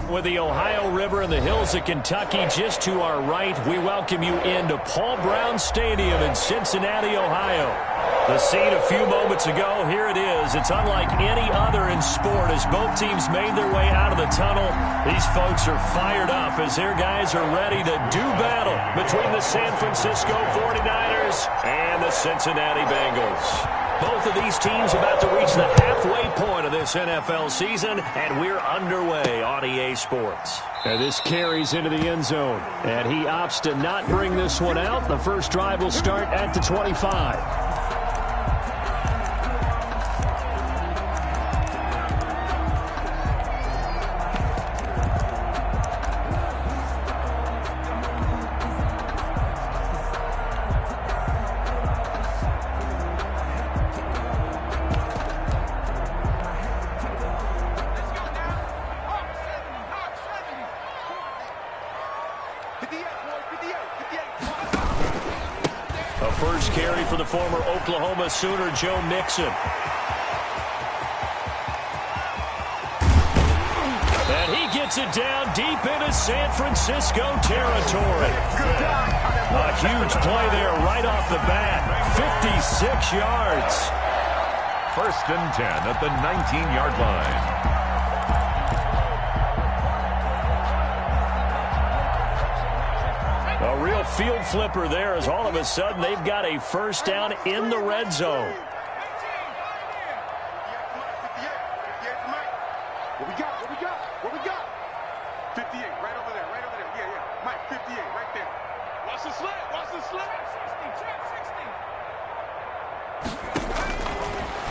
With the Ohio River and the hills of Kentucky just to our right, we welcome you into Paul Brown Stadium in Cincinnati, Ohio. The scene a few moments ago, here it is. It's unlike any other in sport as both teams made their way out of the tunnel. These folks are fired up as their guys are ready to do battle between the San Francisco 49ers and the Cincinnati Bengals. Both of these teams about to reach the halfway point of this NFL season, and we're underway on EA Sports. And this carries into the end zone, and he opts to not bring this one out. The first drive will start at the 25. A first carry for the former Oklahoma Sooner, Joe Mixon. And he gets it down deep into San Francisco territory. A huge play there right off the bat. 56 yards. First and 10 at the 19-yard line. A real field flipper there as all of a sudden they've got a first down in the red zone. What we got? 58, right over there. Yeah. Mike, 58, right there. Watch the slant.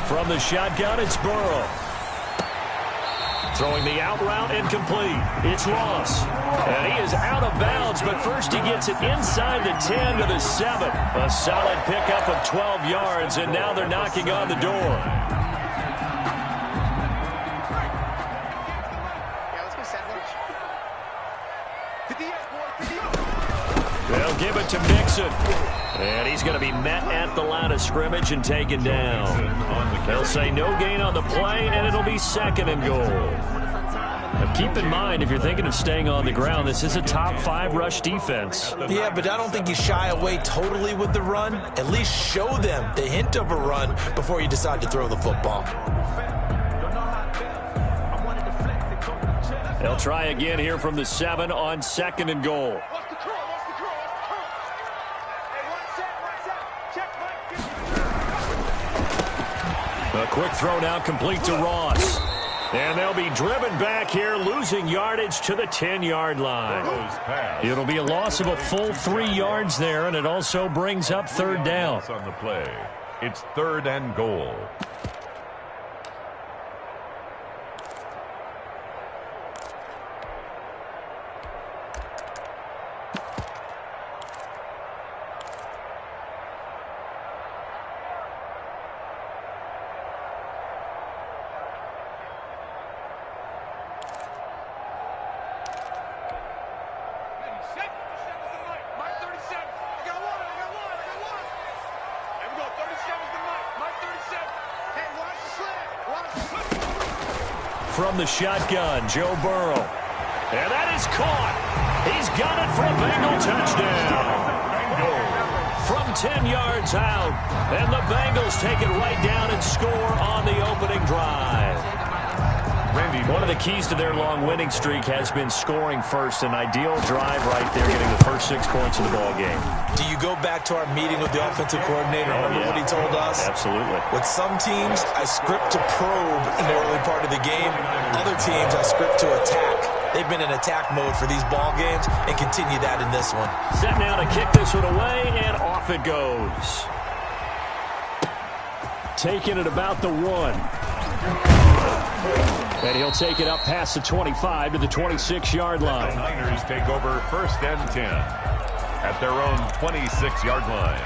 60. From the shotgun, it's Burrow. Throwing the out route incomplete. It's Ross. And he is out of bounds, but first he gets it inside the 10 to the 7. A solid pickup of 12 yards, and now they're knocking on the door. They'll give it to Mixon. And he's going to be met at the line of scrimmage and taken down. They'll say no gain on the play, and it'll be second and goal. Now keep in mind, if you're thinking of staying on the ground, this is a top 5 rush defense. Yeah, but I don't think you shy away totally with the run. At least show them the hint of a run before you decide to throw the football. They'll try again here from the 7 on second and goal. A quick throw now complete to Ross. And they'll be driven back here, losing yardage to the 10-yard line. It'll be a loss of a full 3 yards there, and it also brings up third down. On the play, it's third and goal. From the shotgun, Joe Burrow. And that is caught. He's got it for a Bengal touchdown. From 10 yards out. And the Bengals take it right down and score on the opening drive. One of the keys to their long winning streak has been scoring first. An ideal drive right there, getting the first 6 points of the ball game. Do you go back to our meeting with the offensive coordinator? Remember what he told us? Absolutely. With some teams, I script to probe in the early part of the game. Other teams, I script to attack. They've been in attack mode for these ball games and continue that in this one. Set now to kick this one away, and off it goes. Taking it about the 1. And he'll take it up past the 25 to the 26-yard line. The Niners take over first and 10 at their own 26-yard line.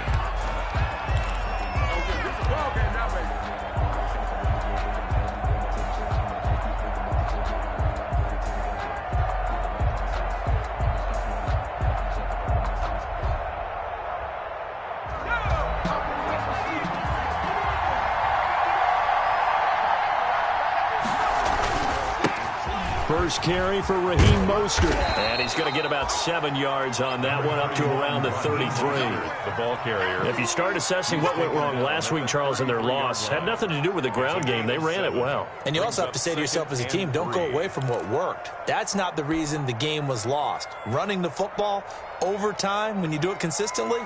First carry for Raheem Mostert. And he's going to get about 7 yards on that one, up to around the 33. The ball carrier. If you start assessing what went wrong last week, Charles, in their loss, had nothing to do with the ground game. They ran it well. And you also have to say to yourself as a team, don't go away from what worked. That's not the reason the game was lost. Running the football over time, when you do it consistently,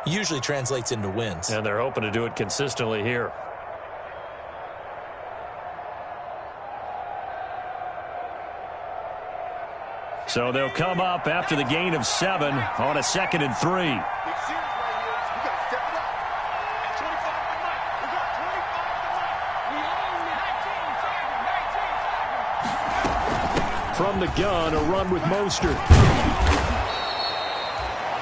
usually translates into wins. And they're hoping to do it consistently here. So they'll come up after the gain of 7 on a 2nd and 3. From the gun, a run with Mostert.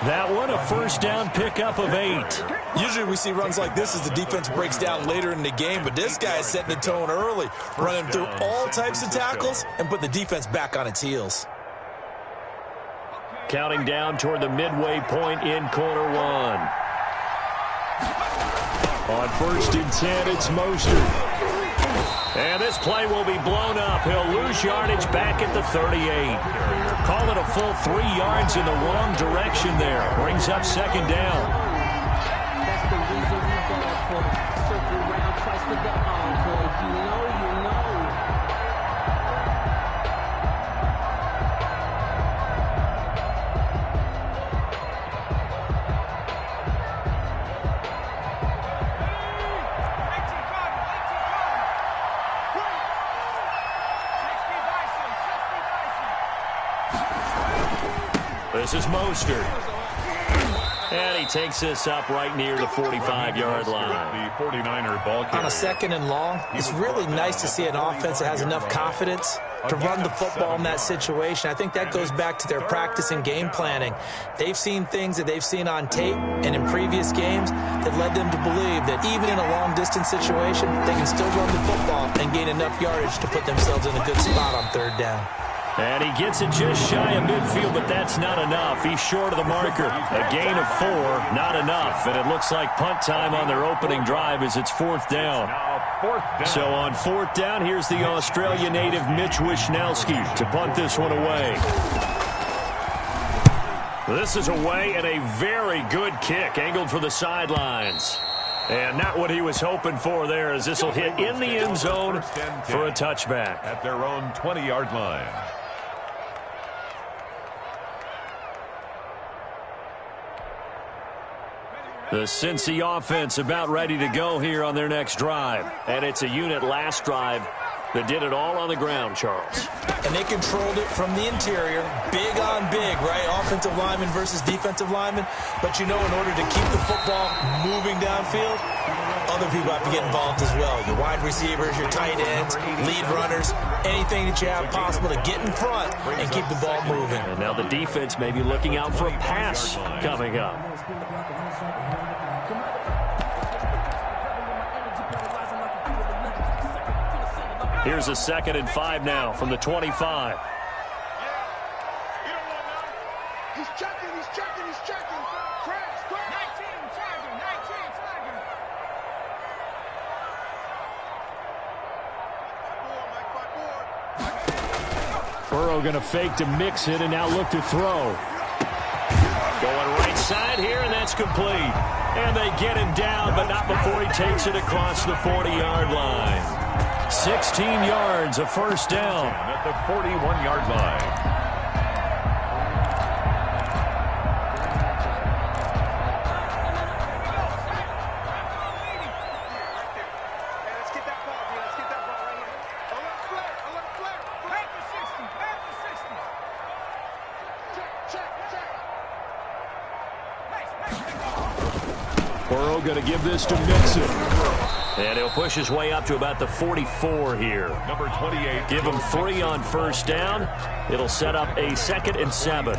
That one, a first down pickup of 8. Usually we see runs like this as the defense breaks down later in the game, but this guy is setting the tone early, running through all types of tackles and put the defense back on its heels. Counting down toward the midway point in quarter 1. On 1st and 10, it's Mostert. And this play will be blown up. He'll lose yardage back at the 38. Call it a full 3 yards in the wrong direction there. Brings up 2nd down. That's the reason we go for circle round twice for the encore. If you know, you know. This is Mostert. And he takes this up right near the 45-yard line. The 49er ball carrier. On a 2nd and long, it's really nice to see an offense that has enough confidence to run the football in that situation. I think that goes back to their practice and game planning. They've seen things that they've seen on tape and in previous games that led them to believe that even in a long-distance situation, they can still run the football and gain enough yardage to put themselves in a good spot on 3rd down. And he gets it just shy of midfield, but that's not enough. He's short of the marker. A gain of 4, not enough. And it looks like punt time on their opening drive as it's 4th down. So on 4th down, here's the Australia native Mitch Wishnowsky to punt this one away. This is away and a very good kick, angled for the sidelines. And not what he was hoping for there, as this will hit in the end zone for a touchback. At their own 20-yard line. The Cincy offense about ready to go here on their next drive. And it's a unit last drive that did it all on the ground, Charles. And they controlled it from the interior, big on big, right? Offensive lineman versus defensive lineman. But you know, in order to keep the football moving downfield, other people have to get involved as well. Your wide receivers, your tight ends, lead runners, anything that you have possible to get in front and keep the ball moving. And now the defense may be looking out for a pass coming up. Here's a 2nd and 5 now from the 25. He's checking, he's checking, he's checking. Crash, crash. 19, Tiger, 19, Tiger. Burrow going to fake to mix it and now look to throw. Going right side here, and that's complete. And they get him down, but not before he takes it across the 40-yard line. 16 yards, a first down. At the 41-yard line. Let's get that ball, man. Let's get that ball right here. Alert flare, alert flare. Back to 60, back to 60. Check, check, check. Burrow going to give this to Mixon. And he'll push his way up to about the 44 here. Number 28. Give him 3 on first down. It'll set up a 2nd and 7.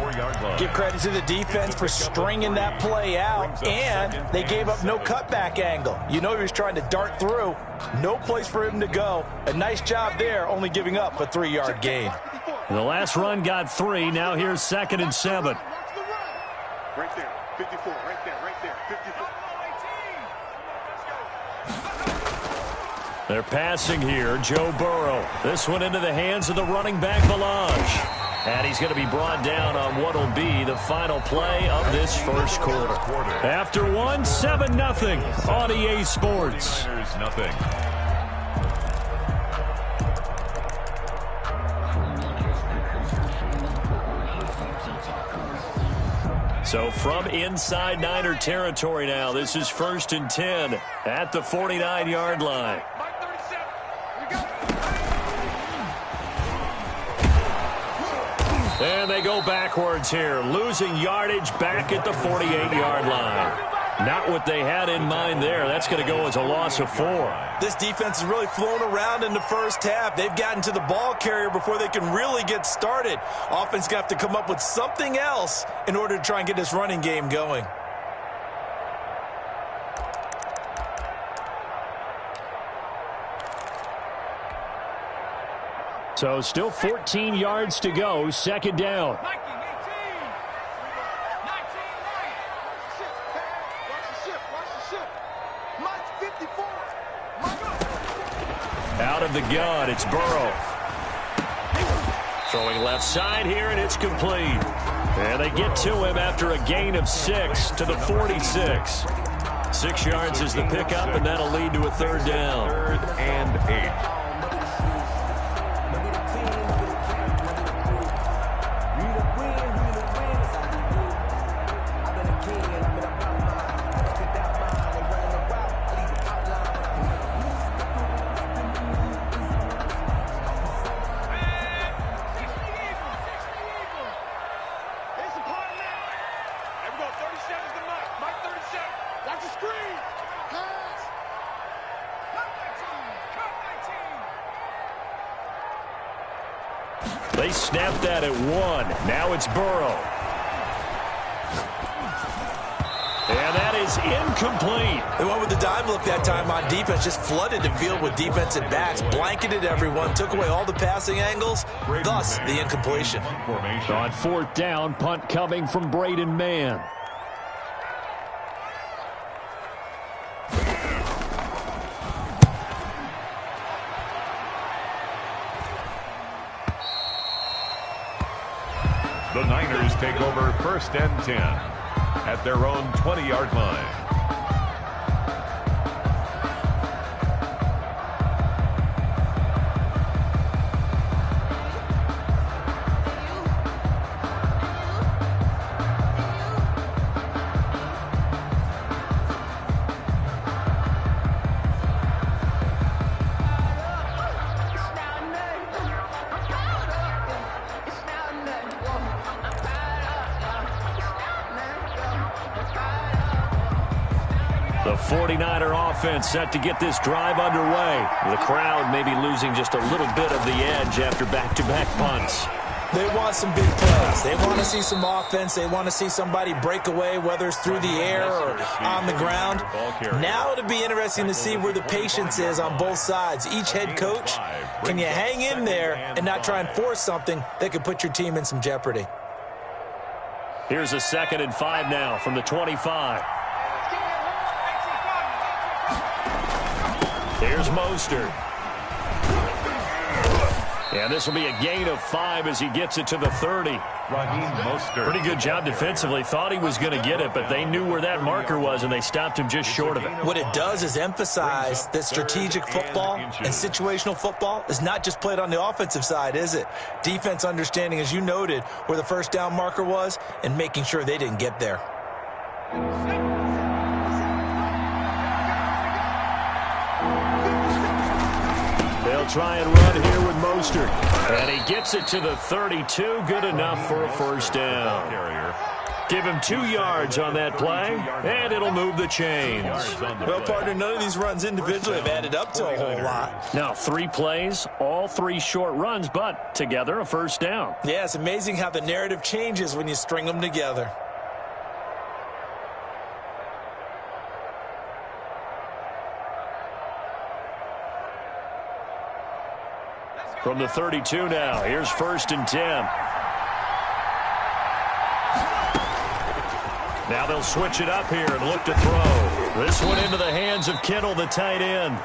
Give credit to the defense for stringing that play out, and they gave up no cutback angle. You know he was trying to dart through. No place for him to go. A nice job there, only giving up a 3-yard gain. The last run got 3. Now here's 2nd and 7. Right there, 54, right there, 54. They're passing here. Joe Burrow. This one into the hands of the running back, Melange. And he's going to be brought down on what will be the final play of this first quarter. After one, 7-0 on EA Sports. Nothing. So from inside Niner territory now, this is 1st and 10 at the 49-yard line. And they go backwards here, losing yardage back at the 48-yard line. Not what they had in mind there. That's going to go as a loss of 4. This defense is really flown around in the first half. They've gotten to the ball carrier before they can really get started. Offense going to have to come up with something else in order to try and get this running game going. So still 14 yards to go, 2nd down. Out of the gun, it's Burrow. Throwing left side here, and it's complete. And they get to him after a gain of 6 to the 46. 6 yards is the pickup, and that'll lead to a 3rd down. 3rd and 8. They snapped that at 1. Now it's Burrow. And that is incomplete. They went with the dime look that time on defense, just flooded the field with defensive backs, blanketed everyone, took away all the passing angles, thus the incompletion. On 4th down, punt coming from Braden Mann. The Niners take over 1st and 10 at their own 20-yard line. The 49er offense set to get this drive underway. The crowd may be losing just a little bit of the edge after back-to-back punts. They want some big plays. They want to see some offense. They want to see somebody break away, whether it's through the air or on the ground. Now it'll be interesting to see where the patience is on both sides. Each head coach, can you hang in there and not try and force something that could put your team in some jeopardy? Here's a 2nd and 5 now from the 25. Here's Mostert. And this will be a gain of 5 as he gets it to the 30. Pretty good job defensively. Thought he was going to get it, but they knew where that marker was, and they stopped him just short of it. What it does is emphasize that strategic football and situational football is not just played on the offensive side, is it? Defense understanding, as you noted, where the 1st down marker was and making sure they didn't get there. They'll try and run here with Mostert. And he gets it to the 32. Good enough for a 1st down. Give him 2 yards on that play, and it'll move the chains. Well, partner, none of these runs individually have added up to a whole lot. Now, 3 plays, all 3 short runs, but together a 1st down. Yeah, it's amazing how the narrative changes when you string them together. From the 32 now, here's 1st and 10. Now they'll switch it up here and look to throw. This one into the hands of Kittle, the tight end.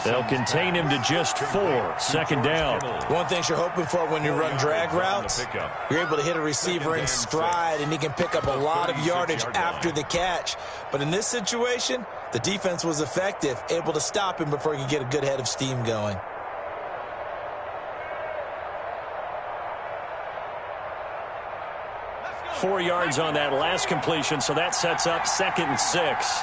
They'll contain him to just 4. Second down. One thing you're hoping for when you run drag routes, you're able to hit a receiver in stride, and he can pick up a lot of yardage after the catch. But in this situation, the defense was effective, able to stop him before he could get a good head of steam going. Four yards on that last completion, so that sets up 2nd and 6.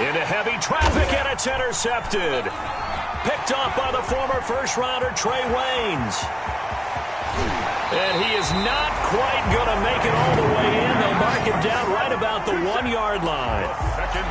Into heavy traffic, and it's intercepted. Picked off by the former first-rounder Trey Waynes. And he is not quite going to make it all the way in. They'll mark him down right about the 1-yard line.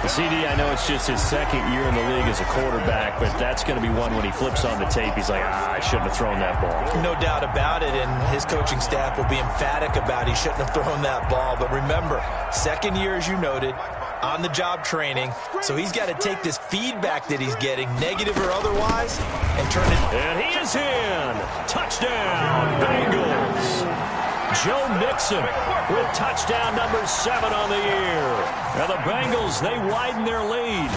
The CD, I know it's just his 2nd year in the league as a quarterback, but that's going to be one when he flips on the tape. He's like, I shouldn't have thrown that ball. No doubt about it, and his coaching staff will be emphatic about he shouldn't have thrown that ball. But remember, 2nd year, as you noted, on-the-job training, so he's got to take this feedback that he's getting, negative or otherwise, and turn it. And he is in. Touchdown, Bengals. Joe Mixon with touchdown number 7 on the year. Now the Bengals, they widen their lead.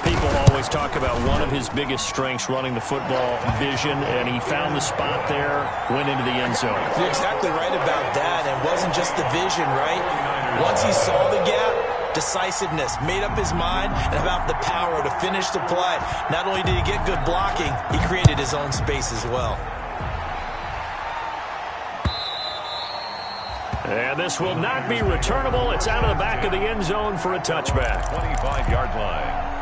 People always talk about one of his biggest strengths, running the football, vision, and he found the spot there, went into the end zone. You're exactly right about that, and it wasn't just the vision, right? Once he saw the gap, decisiveness, made up his mind, and about the power to finish the play. Not only did he get good blocking, he created his own space as well. And this will not be returnable. It's out of the back of the end zone for a touchback. 25-yard line.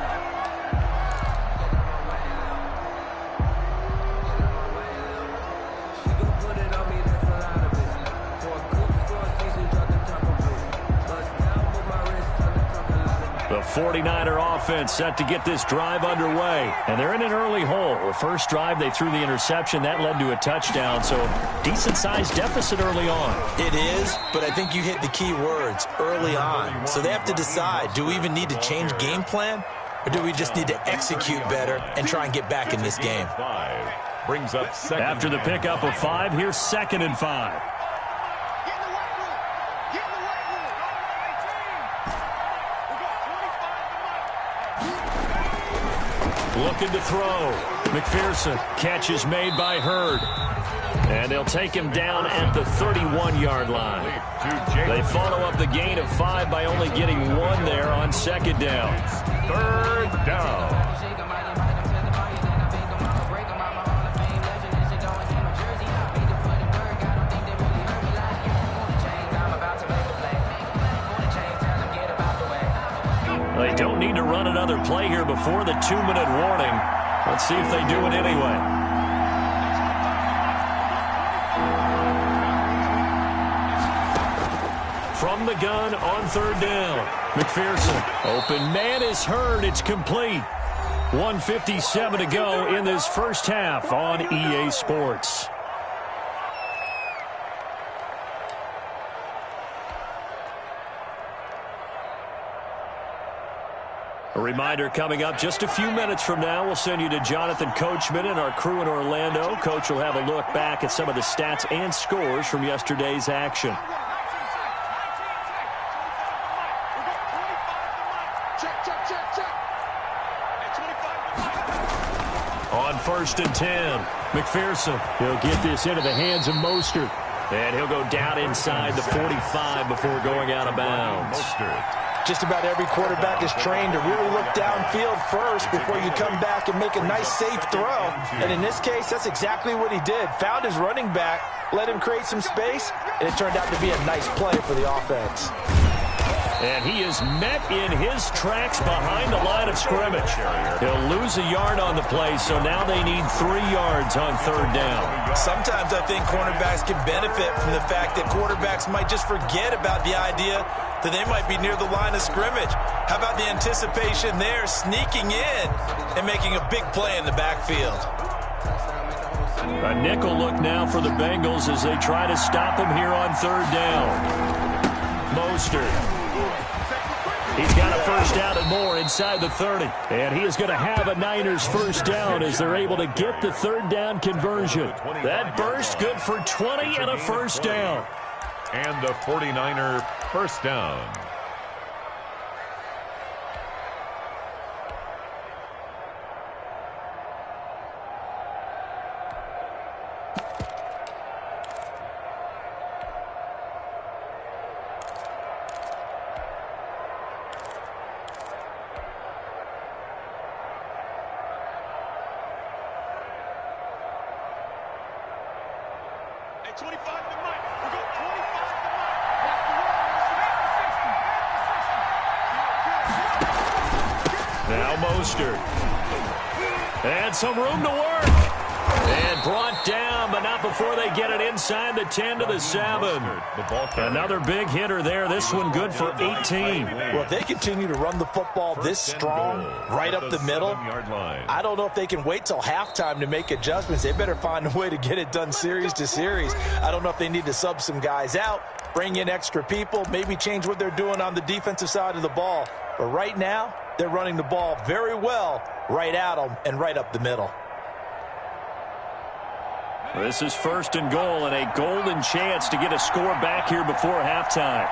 The 49er offense set to get this drive underway. And they're in an early hole. The first drive, they threw the interception. That led to a touchdown. So decent-sized deficit early on. It is, but I think you hit the key words, early on. So they have to decide, do we even need to change game plan? Or do we just need to execute better and try and get back in this game? Brings up after the pickup of 5, here's 2nd and 5. Looking to throw. McPherson. Catch is made by Hurd. And they'll take him down at the 31-yard line. They follow up the gain of 5 by only getting 1 there on 2nd down. 3rd down. They don't need to run another play here before the 2-minute warning. Let's see if they do it anyway. From the gun on 3rd down. McPherson. Open man is Hurd. It's complete. 1:57 to go in this first half on EA Sports. A reminder coming up just a few minutes from now, we'll send you to Jonathan Coachman and our crew in Orlando. Coach will have a look back at some of the stats and scores from yesterday's action. On 1st and 10, McPherson. He'll get this into the hands of Mostert. And he'll go down inside the 45 before going out of bounds. Just about every quarterback is trained to really look downfield first before you come back and make a nice, safe throw. And in this case, that's exactly what he did. Found his running back, let him create some space, and it turned out to be a nice play for the offense. And he is met in his tracks behind the line of scrimmage. He'll lose a yard on the play, so now they need 3 yards on 3rd down. Sometimes I think cornerbacks can benefit from the fact that quarterbacks might just forget about the idea that they might be near the line of scrimmage. How about the anticipation there, sneaking in and making a big play in the backfield? A nickel look now for the Bengals as they try to stop him here on 3rd down. Mostert. He's got a first down and more inside the 30. And he is going to have a Niners first down as they're able to get the third down conversion. That burst good for 20 and a first down. And a 49er first down. Now Mostert. And some room to work. And brought down, but not before they get it inside the 10 to the 7. Another big hitter there. This one good for 18. Well, if they continue to run the football this strong, right up the middle, I don't know if they can wait till halftime to make adjustments. They better find a way to get it done series to series. I don't know if they need to sub some guys out, bring in extra people, maybe change what they're doing on the defensive side of the ball. But right now, they're running the ball very well right at them and right up the middle. This is first and goal and a golden chance to get a score back here before halftime.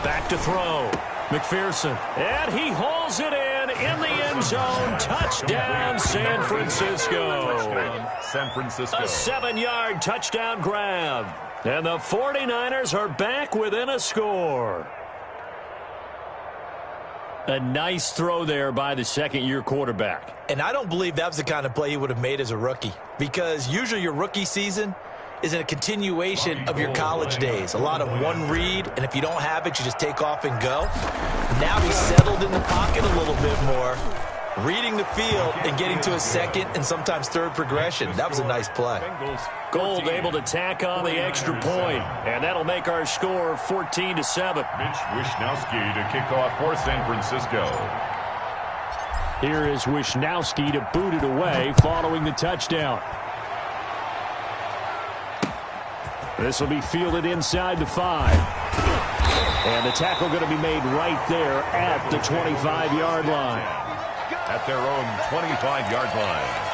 Back to throw. McPherson. And he hauls it in the end zone. Touchdown, San Francisco. San Francisco. A 7-yard touchdown grab. And the 49ers are back within a score. A nice throw there by the second-year quarterback. And I don't believe that was the kind of play he would have made as a rookie, because usually your rookie season is a continuation of your college days. A lot of one read, and if you don't have it, you just take off and go. Now he's settled in the pocket a little bit more, reading the field and getting to a second and sometimes third progression. That was a nice play. Gold able to tack on the extra point, and that'll make our score 14-7. Mitch Wishnowsky to kick off for San Francisco. Here is Wishnowsky to boot it away following the touchdown. This will be fielded inside the 5. And the tackle going to be made right there at the 25-yard line. At their own 25-yard line.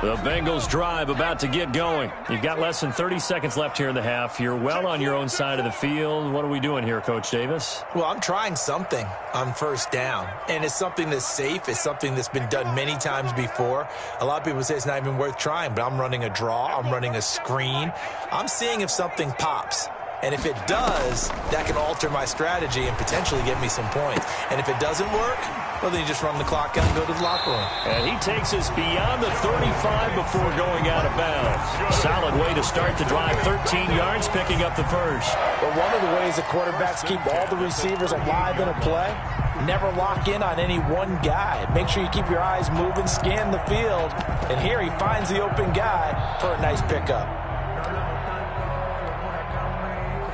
The Bengals drive about to get going. You've got less than 30 seconds left here in the half. You're well on your own side of the field. What are we doing here, Coach Davis? Well, I'm trying something on first down, and it's something that's safe. It's something that's been done many times before. A lot of people say it's not even worth trying, but I'm running a draw. I'm running a screen. I'm seeing if something pops. And if it does, that can alter my strategy and potentially get me some points. And if it doesn't work, well, then you just run the clock out and go to the locker room. And he takes us beyond the 35 before going out of bounds. Solid way to start the drive. 13 yards, picking up the first. But one of the ways the quarterbacks keep all the receivers alive in a play, never lock in on any one guy. Make sure you keep your eyes moving, scan the field. And here he finds the open guy for a nice pickup.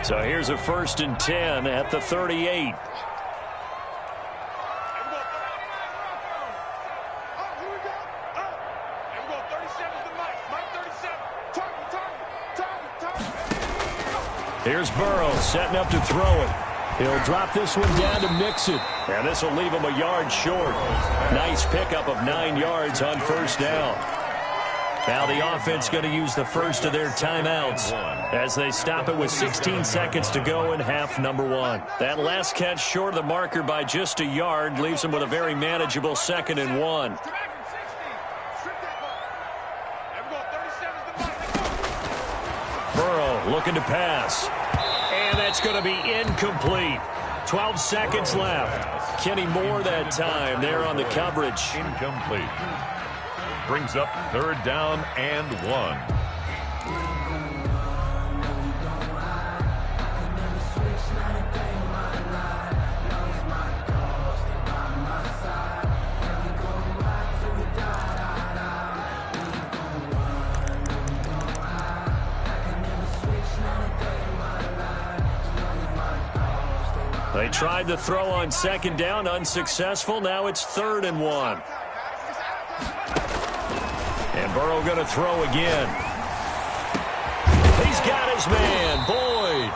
So here's a 1st and 10 at the 38. Here's Burrow setting up to throw it. He'll drop this one down to Mixon. And this will leave him a yard short. Nice pickup of 9 yards on first down. Now the offense going to use the first of their timeouts as they stop it with 16 seconds to go in half number 1. That last catch short of the marker by just a yard leaves them with a very manageable 2nd and 1. Burrow looking to pass. And that's going to be incomplete. 12 seconds left. Kenny Moore that time there on the coverage. Incomplete. Brings up 3rd down and 1. They tried to throw on second down, unsuccessful. Now it's 3rd and 1. And Burrow going to throw again. He's got his man, Boyd.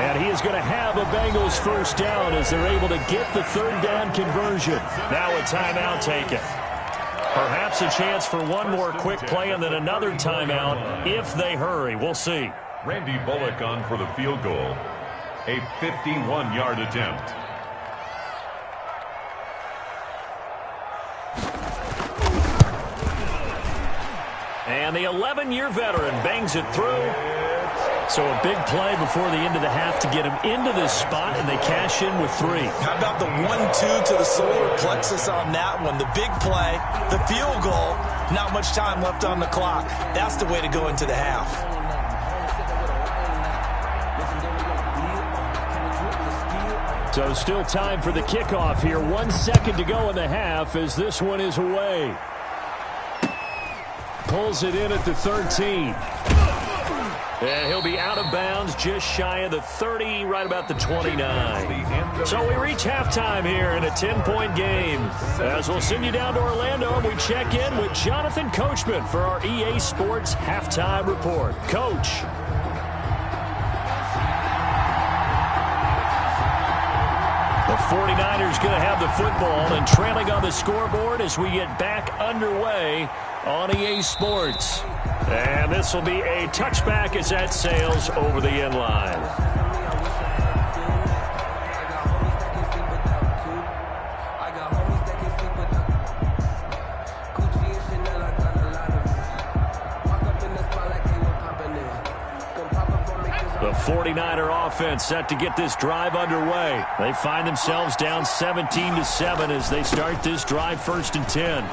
And he is going to have a Bengals first down as they're able to get the 3rd down conversion. Now a timeout taken. Perhaps a chance for one more quick play and then another timeout if they hurry. We'll see. Randy Bullock on for the field goal. A 51-yard attempt. And the 11-year veteran bangs it through. So a big play before the end of the half to get him into this spot, and they cash in with 3. How about the 1-2 to the solar plexus on that one? The big play, the field goal, not much time left on the clock. That's the way to go into the half. So still time for the kickoff here. 1 second to go in the half as this one is away. Pulls it in at the 13. And he'll be out of bounds just shy of the 30, right about the 29. So we reach halftime here in a 10-point game. As we'll send you down to Orlando, and we check in with Jonathan Coachman for our EA Sports Halftime Report. Coach. The 49ers going to have the football and trailing on the scoreboard as we get back underway on EA Sports. And this will be a touchback as that sails over the end line. The 49er offense set to get this drive underway. They find themselves down 17-7 as they start this drive 1st and 10.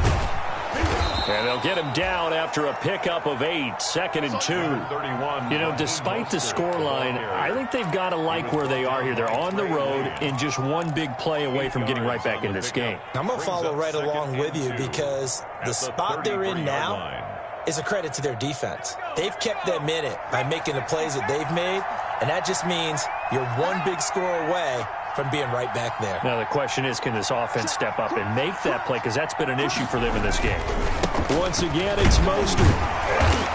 And they'll get him down after a pickup of 8, 2nd and 2. You know, despite the scoreline, I think they've got to like where they are here. They're on the road and just one big play away from getting right back in this game. I'm going to follow right along with you because the spot they're in now is a credit to their defense. They've kept them in it by making the plays that they've made, and that just means you're one big score away from being right back there. Now the question is, can this offense step up and make that play? Because that's been an issue for them in this game. Once again, it's Mostert.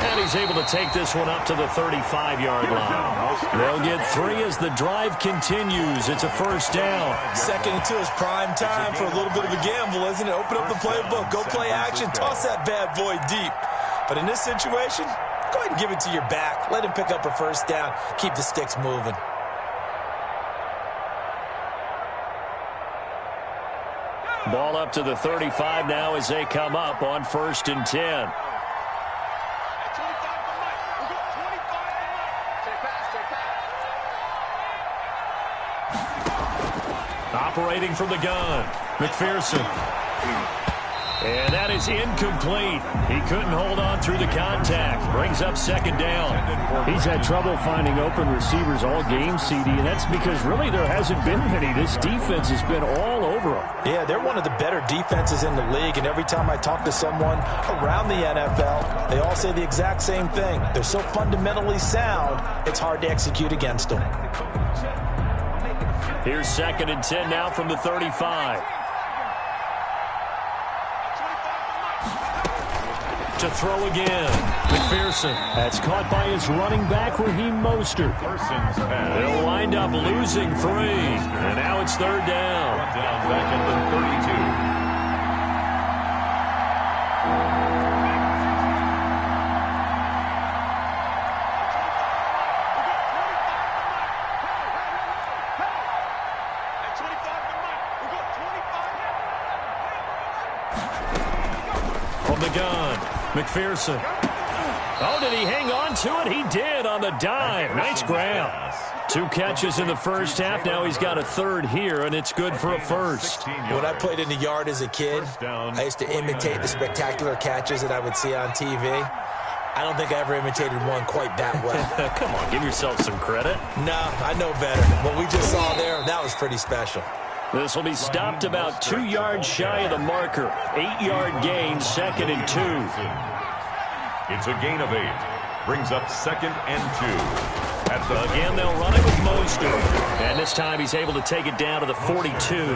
And he's able to take this one up to the 35-yard line. They'll get 3 as the drive continues. It's a first down. 2nd and 2 is prime time for a little bit of a gamble, isn't it? Open up the playbook, go play action, toss that bad boy deep. But in this situation, go ahead and give it to your back. Let him pick up a first down. Keep the sticks moving. Ball up to the 35 now as they come up on 1st and 10. Operating from the gun, McPherson. And that is incomplete. He couldn't hold on through the contact. Brings up 2nd down. He's had trouble finding open receivers all game, CD, and that's because really there hasn't been many. This defense has been all over them. Yeah, they're one of the better defenses in the league, and every time I talk to someone around the NFL, they all say the exact same thing. They're so fundamentally sound, it's hard to execute against them. Here's 2nd and 10 now from the 35. To throw again, McPherson. That's caught by his running back, Raheem Mostert. They'll wind up losing 3, and now it's 3rd down. Down back at the 32. From the gun, McPherson. Oh, did he hang on to it? He did on the dive. Nice grab. 2 catches in the first half. Now he's got a 3rd here, and it's good for a first. When I played in the yard as a kid, I used to imitate the spectacular catches that I would see on TV. I don't think I ever imitated one quite that well. Come on, give yourself some credit. No, I know better. What we just saw there, that was pretty special. This will be stopped about 2 yards shy of the marker. 8-yard gain, 2nd and 2. It's a gain of 8. Brings up 2nd and 2 at Again, they'll run it with Mostert. And this time he's able to take it down to the 42.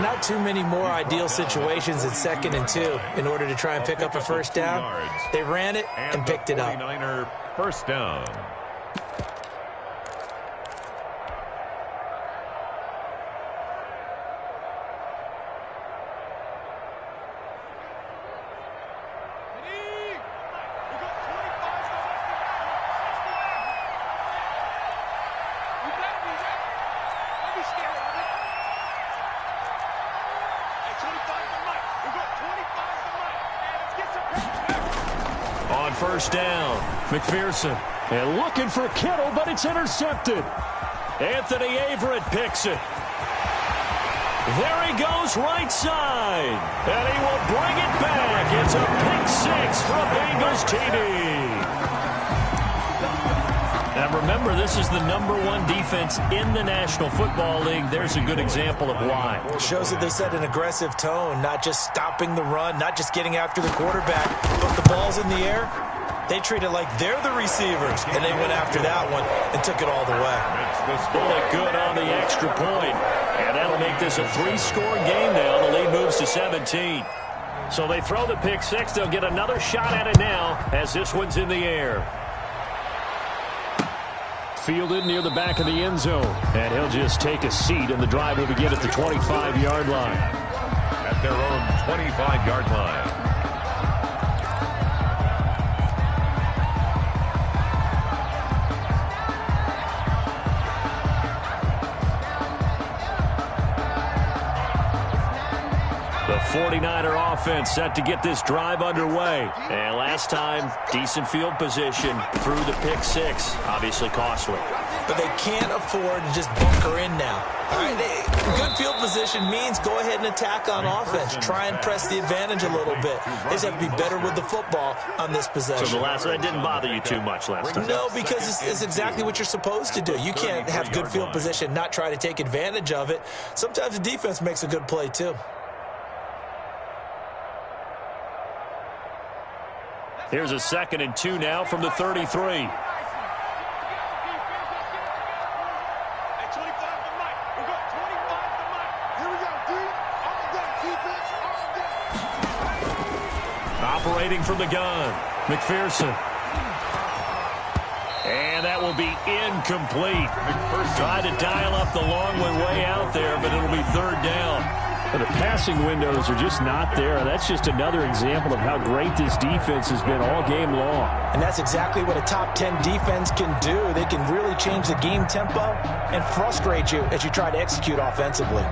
Not too many more ideal situations at 2nd and 2 in order to try and pick up a first down. They ran it and picked it up. 49er first down. On first down, McPherson. And looking for Kittle, but it's intercepted. Anthony Averett picks it. There he goes, right side. And he will bring it back. It's a pick 6 for a Bengals TD. Now remember, this is the #1 defense in the National Football League. There's a good example of why. It shows that they set an aggressive tone, not just stopping the run, not just getting after the quarterback, but the ball's in the air. They treat it like they're the receivers, and they went after that one and took it all the way. Bullet good on the extra point, and that'll make this a 3-score game now. The lead moves to 17. So they throw the pick 6. They'll get another shot at it now as this one's in the air. Fielded near the back of the end zone, and he'll just take a seat, and the drive will begin at the 25-yard line. At their own 25-yard line. The 49er offense set to get this drive underway. And last time, decent field position through the pick 6. Obviously costly. But they can't afford to just bunker in now. All right, good field position means go ahead and attack on offense. Try and press the advantage a little bit. They just have to be better with the football on this possession. So that didn't bother you too much last time? No, because it's exactly what you're supposed to do. You can't have good field position, not try to take advantage of it. Sometimes the defense makes a good play, too. Here's a 2nd and 2 now from the 33. Operating from the gun, McPherson. And that will be incomplete. Tried to dial up the long one way out there, but it'll be 3rd down. The passing windows are just not there. That's just another example of how great this defense has been all game long. And that's exactly what a top 10 defense can do. They can really change the game tempo and frustrate you as you try to execute offensively.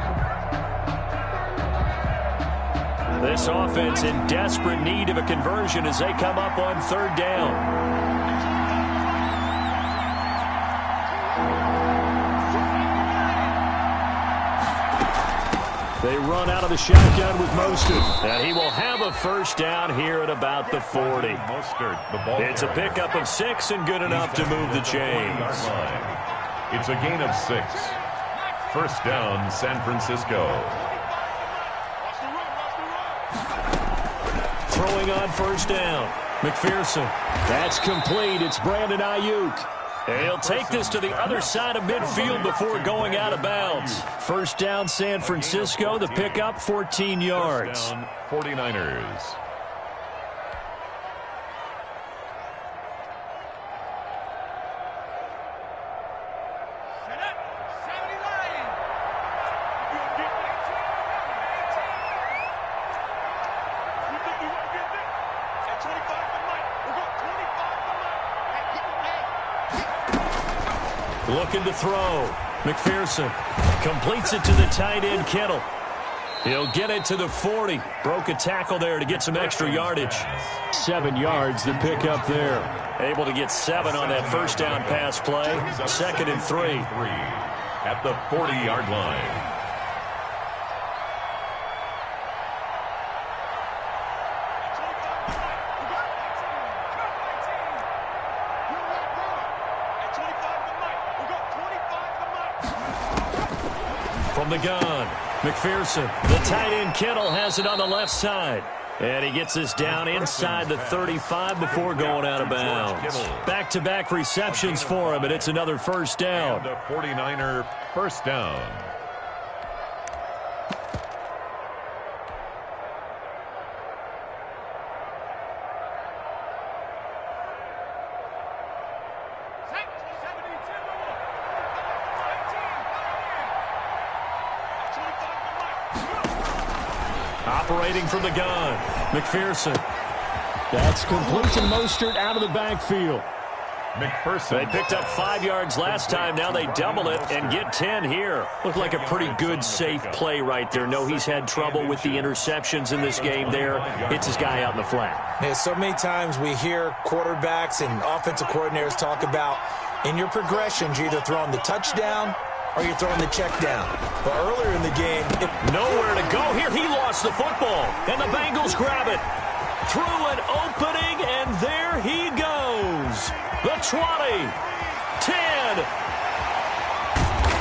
This offense in desperate need of a conversion as they come up on 3rd down. They run out of the shotgun with Mostert. And he will have a first down here at about the 40. It's a pickup of 6 and good enough to move the chains. It's a gain of 6. First down, San Francisco. Throwing on first down, McPherson. That's complete. It's Brandon Ayuk. He'll take this to the other side of midfield before going out of bounds. First down, San Francisco. The pickup, 14 yards. 49ers. Looking to throw. McPherson completes it to the tight end, Kittle. He'll get it to the 40. Broke a tackle there to get some extra yardage. 7 yards, the pickup there. Able to get 7 on that first down pass play. 2nd and 3. At the 40-yard line. From the gun, McPherson. The tight end Kittle has it on the left side. And he gets this down inside the 35 before going out of bounds. Back-to-back receptions for him, and it's another first down. And a 49er first down. Operating from the gun, McPherson. That's complete to Mostert out of the backfield. McPherson. They picked up 5 yards last time. Now they double it and get 10 here. Looked like a pretty good, safe play right there. No, he's had trouble with the interceptions in this game there. Hits his guy out in the flat. Yeah, so many times we hear quarterbacks and offensive coordinators talk about in your progressions, you're either throwing the touchdown or you're throwing the check down. But earlier in the game, nowhere to go here. He lost the football, and the Bengals grab it. Through an opening, and there he goes. The 20, 10.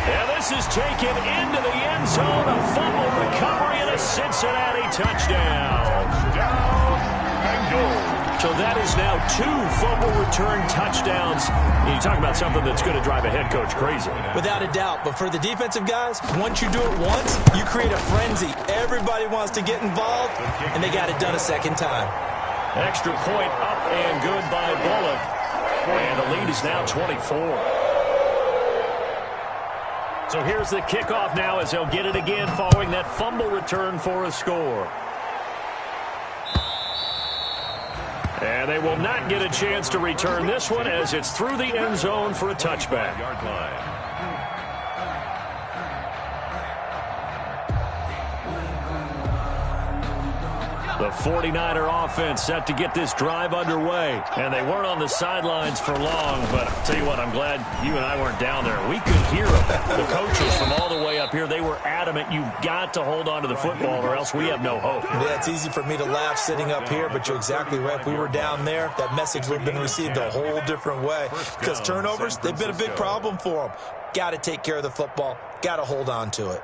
And this is taken into the end zone. A fumble recovery and a Cincinnati touchdown. Touchdown, Bengals. So that is now 2 fumble return touchdowns. You talk about something that's going to drive a head coach crazy. Without a doubt. But for the defensive guys, once you do it once, you create a frenzy. Everybody wants to get involved, and they got it done a second time. Extra point up and good by Bullock. And the lead is now 24. So here's the kickoff now as they'll get it again following that fumble return for a score. And they will not get a chance to return this one as it's through the end zone for a touchback. Yard line. The 49er offense set to get this drive underway. And they weren't on the sidelines for long, but I'll tell you what, I'm glad you and I weren't down there. We could hear them. The coaches from all the way up here, they were adamant, you've got to hold on to the football or else we have no hope. Yeah, it's easy for me to laugh sitting up here, but you're exactly right. If we were down there, that message would have been received a whole different way. Because turnovers, they've been a big problem for them. Got to take care of the football. Got to hold on to it.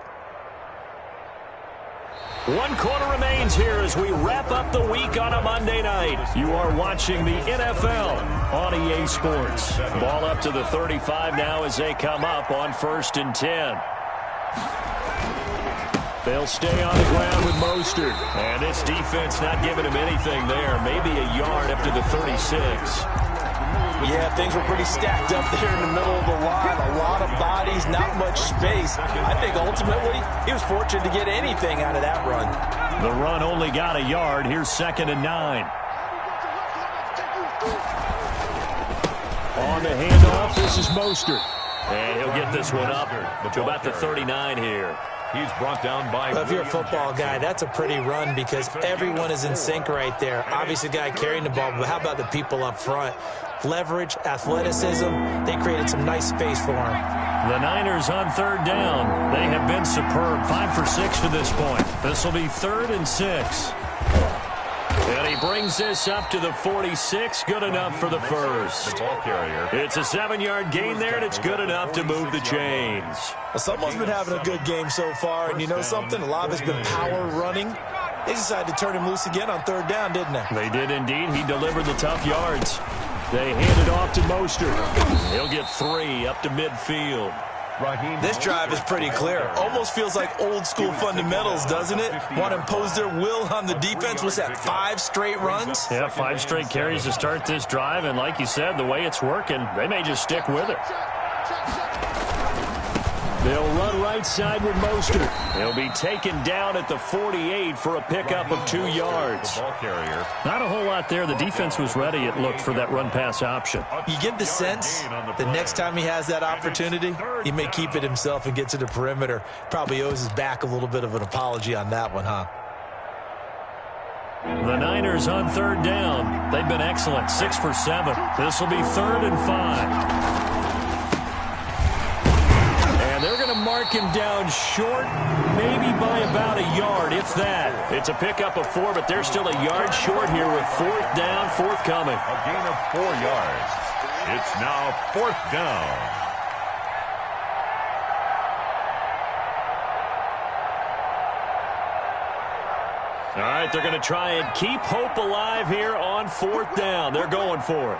1 quarter remains here as we wrap up the week on a Monday night. You are watching the NFL on EA Sports. Ball up to the 35 now as they come up on 1st and 10. They'll stay on the ground with Mostert. And this defense not giving him anything there. Maybe a yard up to the 36. Yeah, things were pretty stacked up there in the middle of the line. A lot of bodies, not much space. I think ultimately he was fortunate to get anything out of that run. The run only got a yard. Here's 2nd and 9. On the handoff, this is Mostert. And he'll get this one up to about the 39 here. He's brought down by... If you're a football guy, that's a pretty run because everyone is in sync right there. Obviously, the guy carrying the ball, but how about the people up front? Leverage, athleticism, they created some nice space for him. The Niners on 3rd down. They have been superb. 5 for 6 to this point. This will be 3rd and 6. And he brings this up to the 46. Good enough for the first. The ball carrier. It's a 7-yard gain there, and it's good enough to move the chains. Well, someone's been having a good game so far, and you know something? A lot of it's been power running. They decided to turn him loose again on 3rd down, didn't they? They did indeed. He delivered the tough yards. They hand it off to Mostert. He'll get 3 up to midfield. This drive is pretty clear. Almost feels like old school fundamentals, doesn't it? Want to impose their will on the defense. What's that, 5 straight runs? Yeah, 5 straight carries to start this drive. And like you said, the way it's working, they may just stick with it. They'll run right side with Mostert. He'll be taken down at the 48 for a pickup of 2 yards. The ball carrier. Not a whole lot there. The defense was ready, it looked, for that run-pass option. You get the sense the next time he has that opportunity, he may keep it himself and get to the perimeter. Probably owes his back a little bit of an apology on that one, huh? The Niners on 3rd down. They've been excellent. 6 for 7. This will be 3rd and 5. They're going to mark him down short, maybe by about a yard, if that. It's a pickup of 4, but they're still a yard short here with 4th down, forthcoming. A gain of 4 yards. It's now 4th down. All right, they're going to try and keep hope alive here on 4th down. They're going for it.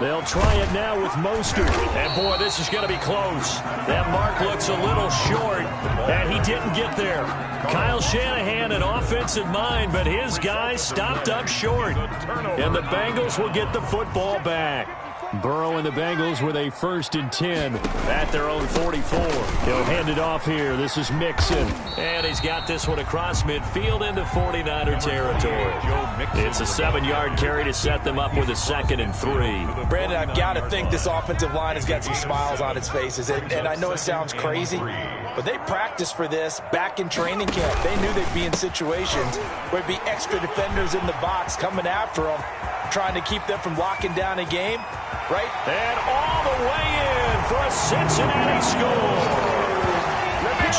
They'll try it now with Mostert. And, boy, this is going to be close. That mark looks a little short, and he didn't get there. Kyle Shanahan, an offensive mind, but his guys stopped up short. And the Bengals will get the football back. Burrow and the Bengals with a 1st and 10 at their own 44. He'll hand it off here. This is Mixon. And he's got this one across midfield into 49er territory. It's a 7-yard carry to set them up with a 2nd and 3. Brandon, I've got to think this offensive line has got some smiles on its faces. And I know it sounds crazy, but they practiced for this back in training camp. They knew they'd be in situations where there'd be extra defenders in the box coming after them, trying to keep them from locking down a game. Right? And all the way in for a Cincinnati score.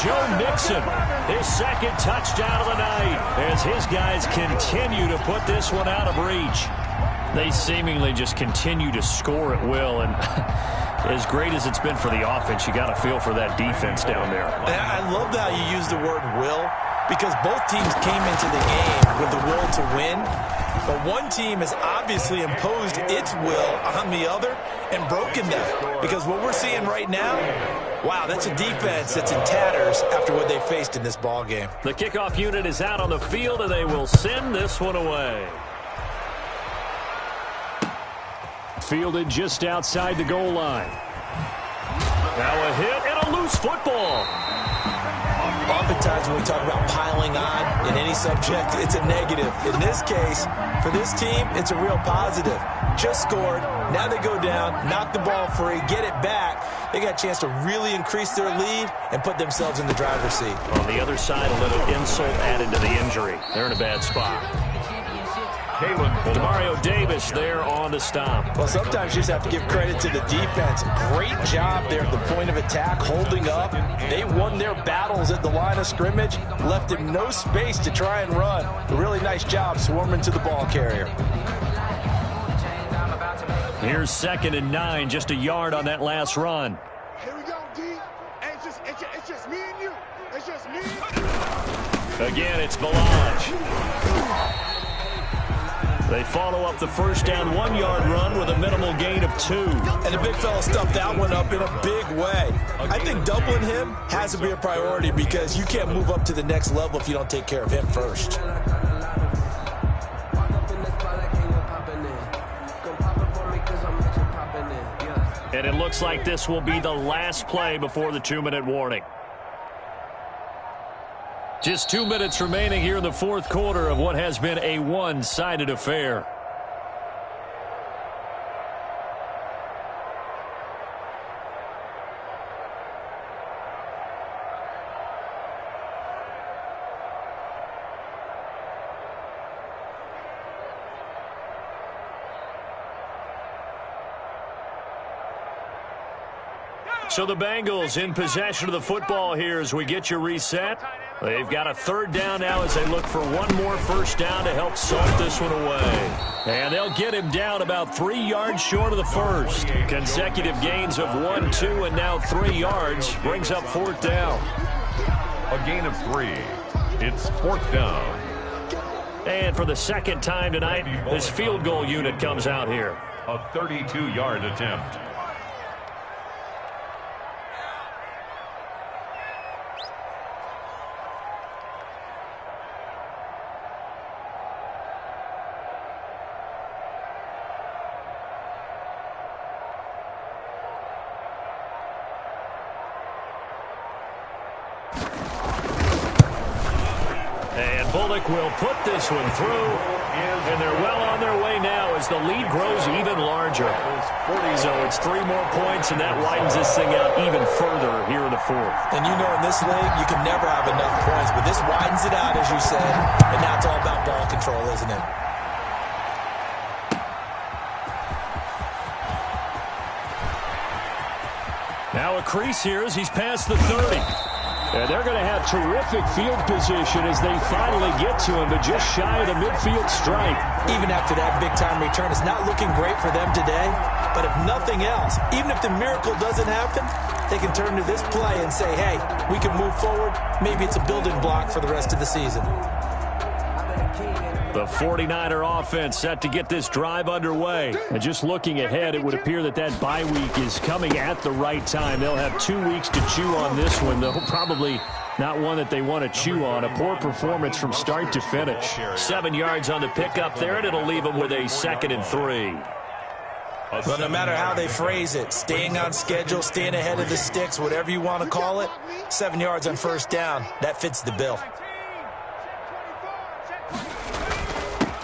Joe Mixon, his 2nd touchdown of the night as his guys continue to put this one out of reach. They seemingly just continue to score at will, and as great as it's been for the offense, you got to feel for that defense down there. I love how you use the word will, because both teams came into the game with the will to win. But one team has obviously imposed its will on the other and broken them. Because what we're seeing right now, wow, that's a defense that's in tatters after what they faced in this ball game. The kickoff unit is out on the field, and they will send this one away. Fielded just outside the goal line. Now a hit and a loose football. Oftentimes when we talk about piling on in any subject, it's a negative. In this case, for this team, it's a real positive. Just scored. Now they go down, knock the ball free, get it back. They got a chance to really increase their lead and put themselves in the driver's seat. On the other side, a little insult added to the injury. They're in a bad spot. Demario Davis there on the stop. Well, sometimes you just have to give credit to the defense. Great job there at the point of attack, holding up. They won their battles at the line of scrimmage, left him no space to try and run. A really nice job swarming to the ball carrier. Here's 2nd and 9, just a yard on that last run. Here we go, D. Hey, it's just me and you. It's just me and you. Again, it's Balaj. They follow up the 1st down 1-yard run with a minimal gain of 2. And the big fella stuffed that one up in a big way. I think doubling him has to be a priority because you can't move up to the next level if you don't take care of him first. And it looks like this will be the last play before the 2-minute warning. Just 2 minutes remaining here in the 4th quarter of what has been a one-sided affair. So the Bengals in possession of the football here as we get you reset. They've got a 3rd down now as they look for one more 1st down to help salt this one away. And they'll get him down about 3 yards short of the 1st. Consecutive gains of 1, 2, and now 3 yards brings up 4th down. A gain of 3. It's 4th down. And for the 2nd time tonight, this field goal unit comes out here. A 32-yard attempt. Bullock will put this one through, and they're well on their way now as the lead grows even larger. So it's 3 more points, and that widens this thing out even further here in the 4th. And you know in this league, you can never have enough points, but this widens it out, as you said, and now it's all about ball control, isn't it? Now a crease here as he's past the 30. And they're going to have terrific field position as they finally get to him, but just shy of the midfield stripe. Even after that big-time return, it's not looking great for them today. But if nothing else, even if the miracle doesn't happen, they can turn to this play and say, hey, we can move forward. Maybe it's a building block for the rest of the season. The 49er offense set to get this drive underway. And just looking ahead, it would appear that that bye week is coming at the right time. They'll have 2 weeks to chew on this one, though probably not one that they want to chew on. A poor performance from start to finish. 7 yards on the pickup there, and it'll leave them with a 2nd and 3. Well, no matter how they phrase it, staying on schedule, staying ahead of the sticks, whatever you want to call it, 7 yards on first down, that fits the bill.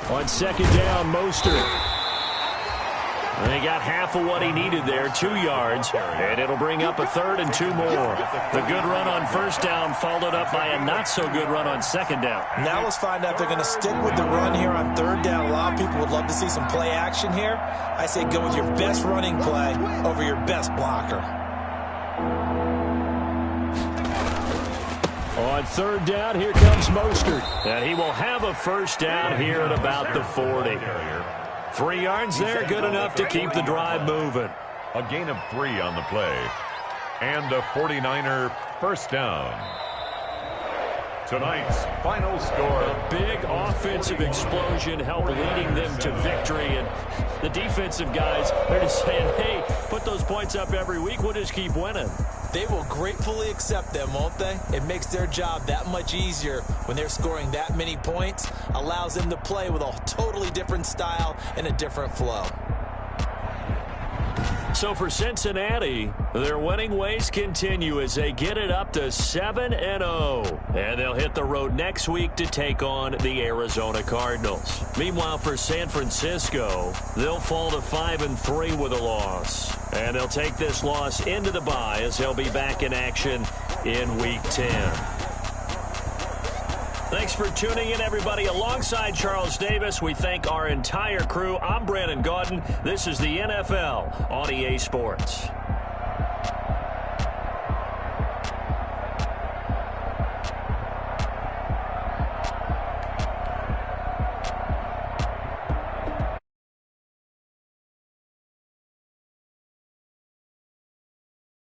On 2nd down, Mostert. And he got half of what he needed there, 2 yards, and it'll bring up a 3rd and 2 more. The good run on first down followed up by a not-so-good run on 2nd down. Now let's find out if they're going to stick with the run here on 3rd down. A lot of people would love to see some play action here. I say go with your best running play over your best blocker. On 3rd down, here comes Mostert. And he will have a first down here at about the 40. 3 yards there, good enough to keep the drive moving. A gain of 3 on the play. And a 49er first down. Tonight's final score. A big offensive explosion helped leading them to victory. And the defensive guys, they're just saying, hey, put those points up every week. We'll just keep winning. They will gratefully accept them, won't they? It makes their job that much easier when they're scoring that many points. Allows them to play with a totally different style and a different flow. So for Cincinnati, their winning ways continue as they get it up to 7-0. And they'll hit the road next week to take on the Arizona Cardinals. Meanwhile, for San Francisco, they'll fall to 5-3 with a loss. And they'll take this loss into the bye as they'll be back in action in Week 10. Thanks for tuning in, everybody. Alongside Charles Davis, we thank our entire crew. I'm Brandon Gaudin. This is the NFL on EA Sports.